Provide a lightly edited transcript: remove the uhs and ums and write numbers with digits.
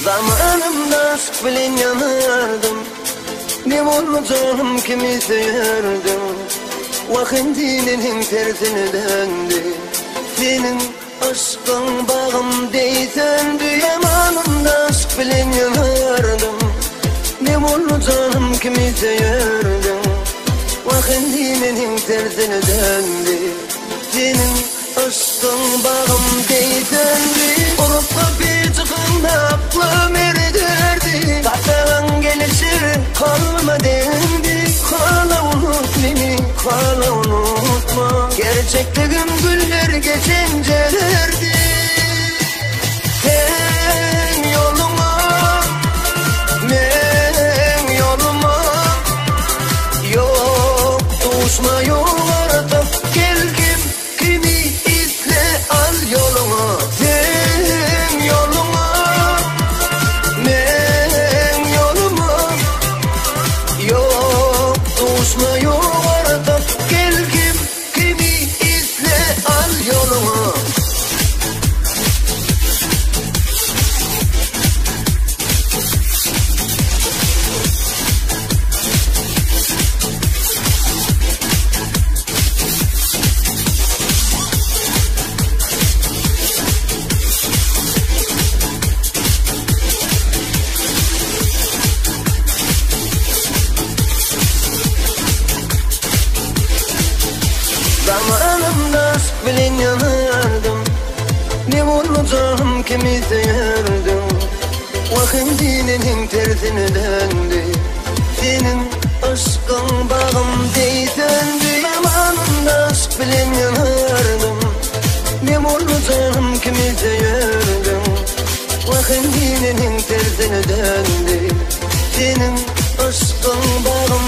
Zamanımda aşk bilen yanardım, ne oldu canım kimi severdin. Vakitinin tersine döndü, senin aşkın bağım değsöndü. Yamanımda aşk bilen yanardım, ne oldu canım kimi severdin. Vakitinin tersine döndü, senin aşkın bağım değsöndü. Olup kapıyı çıkında aklım eridirdi, tahtağın gelişir kalma dendi. Kala unut beni, kala unutma, gerçekliğim güller geçincelerdi. Sen yoluma, men yoluma, yok düşma yok arada. Gel kimi izle al yoluma. Sen yoluma, men yoluma, yok düşma yok arada. Gel kimi izle al yoluma. Zamanımda aşk bilen yanardım, ne oldu canım kimi severdin. Vakitinin tersine döndü, senin aşkın bağım değsöndü. Zamanımda aşk bilen yanardım, ne oldu canım kimi severdin. Vakitinin tersine döndü, senin aşkın bağım